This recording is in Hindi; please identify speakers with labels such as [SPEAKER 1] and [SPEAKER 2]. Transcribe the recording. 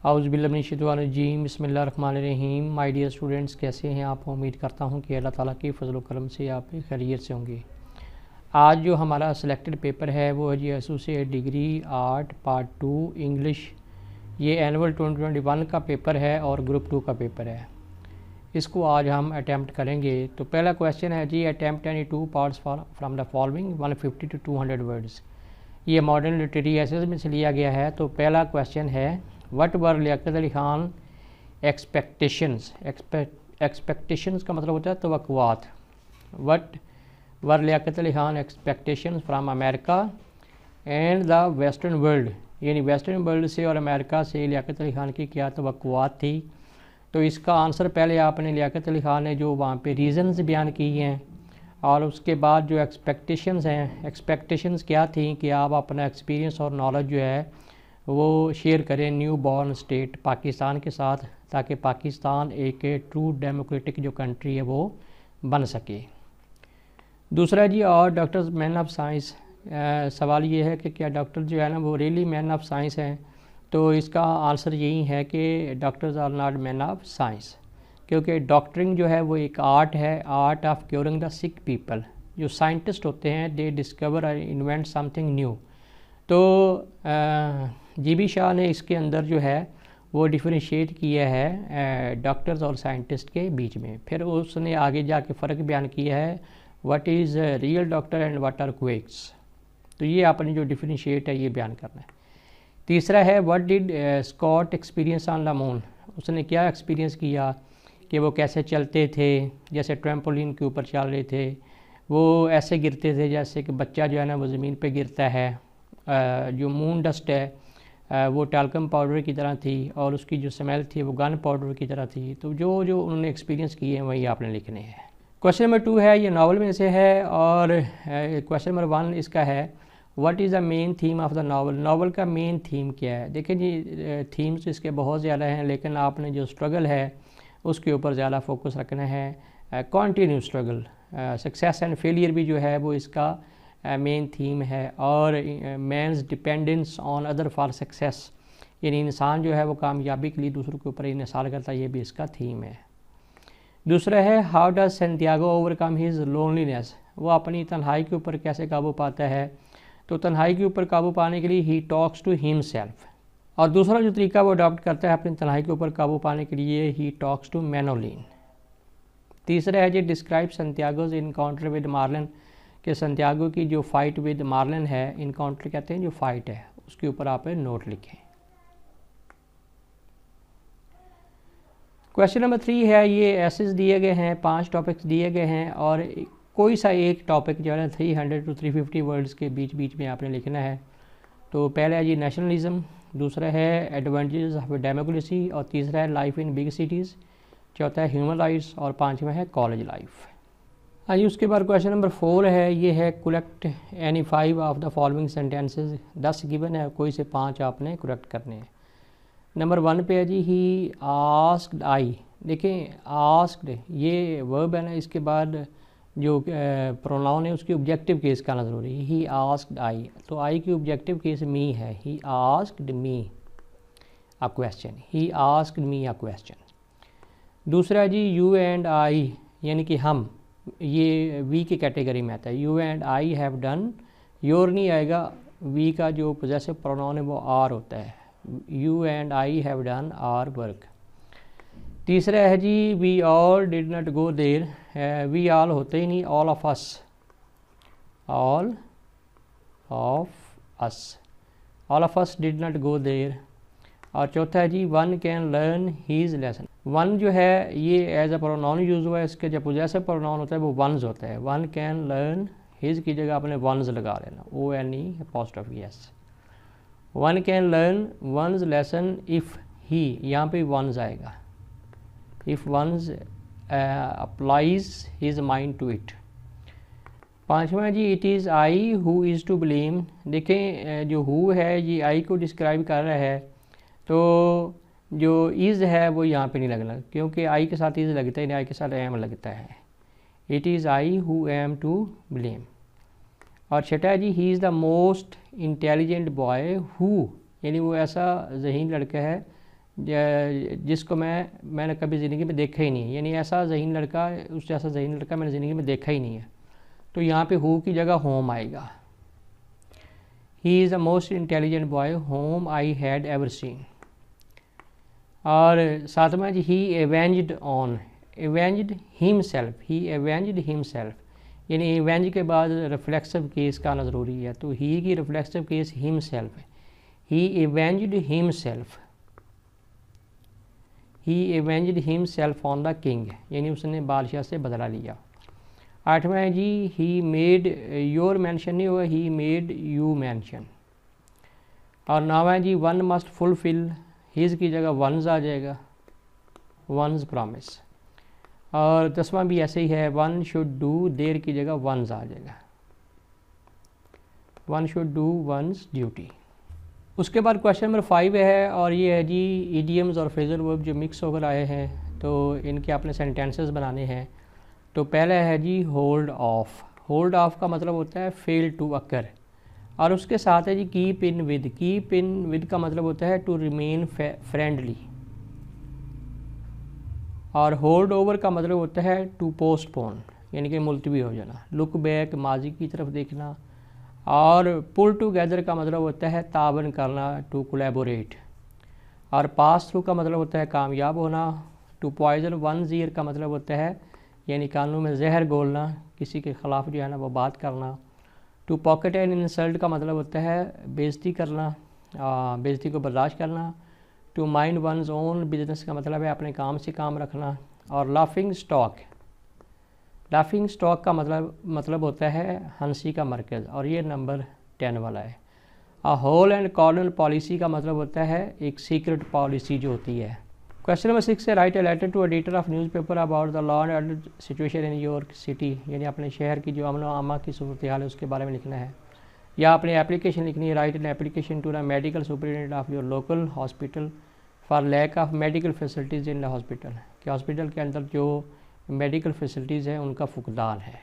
[SPEAKER 1] औज़ुबिल्लाहिमिनश्शैतानिर्रजीम बिस्मिल्लाहिर्रहमानिर्रहीम। माय डियर स्टूडेंट्स, कैसे हैं आप? उम्मीद करता हूं कि अल्लाह ताला की फ़ज़ल व करम से आप खैरियत से होंगे। आज जो हमारा सिलेक्टेड पेपर है वो है जी associate degree art part 2 English. ये एनुअल 2021 का पेपर है और ग्रुप 2 का पेपर है। इसको आज हम अटैम्प्ट करेंगे। तो पहला क्वेश्चन है जी, attempt any 2 parts from the following 150 to 200 words. ये मॉडर्न लिटरेरी एसेस में से लिया गया है। तो पहला क्वेश्चन है, what were Liaquat Ali Khan expectations. Expectations का मतलब होता है तवक्कुआत। What were Liaquat Ali Khan expectations from America and the western world, यानी वेस्टर्न वर्ल्ड से और अमेरिका से लियाकत अली खान की क्या तवक्कुआत थी। तो इसका आंसर पहले आपने लियाकत अली खान ने जो वहाँ पे रीज़न्स बयान किए हैं और उसके बाद जो एक्सपेक्टेशंस हैं, एक्सपेक्टेशंस क्या थी कि आप अपना एक्सपीरियंस और नॉलेज जो है वो शेयर करें न्यू बॉर्न स्टेट पाकिस्तान के साथ, ताकि पाकिस्तान एक ट्रू डेमोक्रेटिक जो कंट्री है वो बन सके। दूसरा जी, और डॉक्टर्स मैन ऑफ साइंस। सवाल ये है कि क्या डॉक्टर जो है ना वो रियली मैन ऑफ साइंस हैं। तो इसका आंसर यही है कि doctors are not man of science, क्योंकि डॉक्टरिंग जो है वो एक आर्ट है, art of curing the sick people. जो साइंटिस्ट होते हैं दे डिस्कवर और इन्वेंट समथिंग न्यू। तो जीबी शाह ने इसके अंदर जो है वो डिफरेंशिएट किया है डॉक्टर्स और साइंटिस्ट के बीच में। फिर उसने आगे जाके फ़र्क बयान किया है, what is real doctor and what are quacks. तो ये आपने जो डिफरेंशिएट है ये बयान करना है। तीसरा है, what did Scott experience on the moon. उसने क्या एक्सपीरियंस किया कि वो कैसे चलते थे, जैसे ट्रैम्पोलिन के ऊपर चल रहे थे, वो ऐसे गिरते थे जैसे कि बच्चा जो है ना वो ज़मीन पे गिरता है। जो मून डस्ट है वो टाल्कम पाउडर की तरह थी और उसकी जो स्मेल थी वो गन पाउडर की तरह थी। तो जो उन्होंने एक्सपीरियंस किए हैं वही आपने लिखने हैं। क्वेश्चन नंबर 2 है, ये नावल में से है और क्वेश्चन नंबर 1 इसका है, what is the main theme of the novel. Novel का मेन थीम क्या है? देखिए जी, थीम्स इसके बहुत ज़्यादा हैं, लेकिन आपने जो स्ट्रगल है उसके ऊपर ज़्यादा फोकस रखना है। Continue struggle, success and failure भी जो है वो इसका मेन थीम है। और man's dependence on other for success, यानी इंसान जो है वो कामयाबी के लिए दूसरों के ऊपर इन्हिसार करता है, ये भी इसका थीम है। दूसरा है, how does Santiago overcome his loneliness. वो अपनी तन्हाई के ऊपर कैसे काबू पाता है। तो तन्हाई के ऊपर काबू पाने के लिए ही टॉक्स टू हिमसेल्फ। और दूसरा जो तरीका वो अडॉप्ट करता है अपनी तन्हाई के ऊपर काबू पाने के लिए, ही टॉक्स टू मैनोलिन। तीसरा है जी, डिस्क्राइब सैंटियागोज इनकाउंटर विद मार्लिन, कि सैंटियागो की जो फ़ाइट विद मार्लिन है, इनकाउंटर कहते हैं जो फ़ाइट है, उसके ऊपर आप नोट लिखें। क्वेश्चन नंबर 3 है, ये एसेस दिए गए हैं, 5 टॉपिक्स दिए गए हैं और कोई सा एक टॉपिक जो है ना 300 to 350 वर्ड्स के बीच बीच में आपने लिखना है। तो पहला है जी नेशनलिज्म, दूसरा है एडवांटेजेस ऑफ डेमोक्रेसी, और तीसरा है लाइफ इन बिग सिटीज़, चौथा है ह्यूमन राइट्स और पांचवा है कॉलेज लाइफ। हाँ जी, उसके बाद क्वेश्चन नंबर 4 है, ये है correct any 5 of the following sentences. 10 given है, कोई से 5 आपने करेक्ट करने हैं। नंबर 1 पे है जी, ही आस्क्ड आई। देखें आस्क्ड ये वर्ब है ना, इसके बाद जो प्रोनाउन है उसकी ऑब्जेक्टिव केस का आना ज़रूरी है। ही आस्क्ड आई, तो आई की ऑब्जेक्टिव केस मी है। He asked me a question, he asked me a question. दूसरा है जी, यू एंड आई, यानी कि हम, ये वी की कैटेगरी में आता है। You and I have done, your नहीं आएगा, वी का जो पोजेसिव प्रोनाउन है वो आर होता है। You and I have done our work. तीसरा है जी, we all did not go there. We all होते ही नहीं, all of us, all of us, all of us did not go there. और चौथा है जी, one can learn his lesson. One जो है ये एज अ प्रोनाउन यूज़ हुआ है, इसके जो पोजेसिव प्रोनाउन होता है वो वंस होता है। वन कैन लर्न, हिज की जगह आपने वंस लगा लेना, ONE apostrophe S। One can learn one's lesson if he, यहाँ पे वंस आएगा, if one's applies his mind to it. पांचवा जी, it is I who is to blame. देखें जो हु है ये आई को डिस्क्राइब कर रहा है, तो जो इज़ है वो यहाँ पे नहीं लगना, क्योंकि आई के साथ इज़ लगता ही नहीं, आई के साथ एम लगता है। It is I who am to blame. और छठा जी, he is the most intelligent boy who, यानी वो ऐसा ज़हीन लड़का है जिसको मैंने कभी ज़िंदगी में देखा ही नहीं है, यानी ऐसा ज़हीन लड़का, उस जैसा ज़हीन लड़का मैंने ज़िंदगी में देखा ही नहीं है। तो यहाँ पे हु की जगह होम आएगा। He is the most intelligent boy whom I had ever seen. और सातवां जी, he avenged on, avenged himself, he avenged himself, यानी एवेंज के बाद रिफ्लेक्सिव केस का आना ज़रूरी है, तो ही की रिफ्लेक्सिव केस हिमसेल्फ है। He avenged himself, he avenged himself on the king, यानी उसने बादशाह से बदला लिया। आठवां है जी, ही मेड योर मेंशन नहीं होगा, ही मेड यू मेंशन। और नौवां जी, वन मस्ट फुलफिल, हिज की जगह वंस आ जाएगा, वंस प्रॉमिस। और 10वां भी ऐसे ही है, वन शुड डू, देर की जगह वंस आ जाएगा, one should do once duty. उसके बाद क्वेश्चन नंबर 5 है, और ये है जी इडियम्स और फ्रेजल वर्ब जो मिक्स होकर आए हैं, तो इनके अपने सेंटेंसेस बनाने हैं। तो पहला है जी होल्ड ऑफ। होल्ड ऑफ का मतलब होता है फेल टू अकर, और उसके साथ है जी keep in with. Keep in with का मतलब होता है टू रिमेन फ्रेंडली। और होल्ड ओवर का मतलब होता है टू पोस्टपोन, यानी कि मुलतवी हो जाना। लुक बैक, माजी की तरफ देखना। और पुल टुगेदर का मतलब होता है ताबन करना, टू कोलैबोरेट। और पास थ्रू का मतलब होता है कामयाब होना। टू पॉइजन वंस ईयर का मतलब होता है यानी कानों में जहर घोलना, किसी के ख़िलाफ़ जो है ना वो बात करना। टू पॉकेट एंड इंसल्ट का मतलब होता है बेइज्जती करना, बेइज्जती को बर्दाश्त करना। To mind one's own business का मतलब है अपने काम से काम रखना। और लाफिंग स्टॉक, लाफिंग स्टॉक का मतलब होता है हंसी का मरकज़, और ये नंबर 10 वाला है। होल एंड कॉर्नर पॉलिसी का मतलब होता है एक सीक्रेट पॉलिसी जो होती है। क्वेश्चन नंबर 6 है, write a letter to editor of newspaper about the law and order situation in your city, यानी अपने शहर की जो अमन व अमा की सूरत हाल है उसके बारे में लिखना है, या अपनी एप्लीकेशन लिखनी है। Write an application to the medical superintendent of your local hospital for lack of medical facilities in the hospital, कि हॉस्पिटल के अंदर जो मेडिकल फैसिलिटीज़ हैं उनका फुकदान है।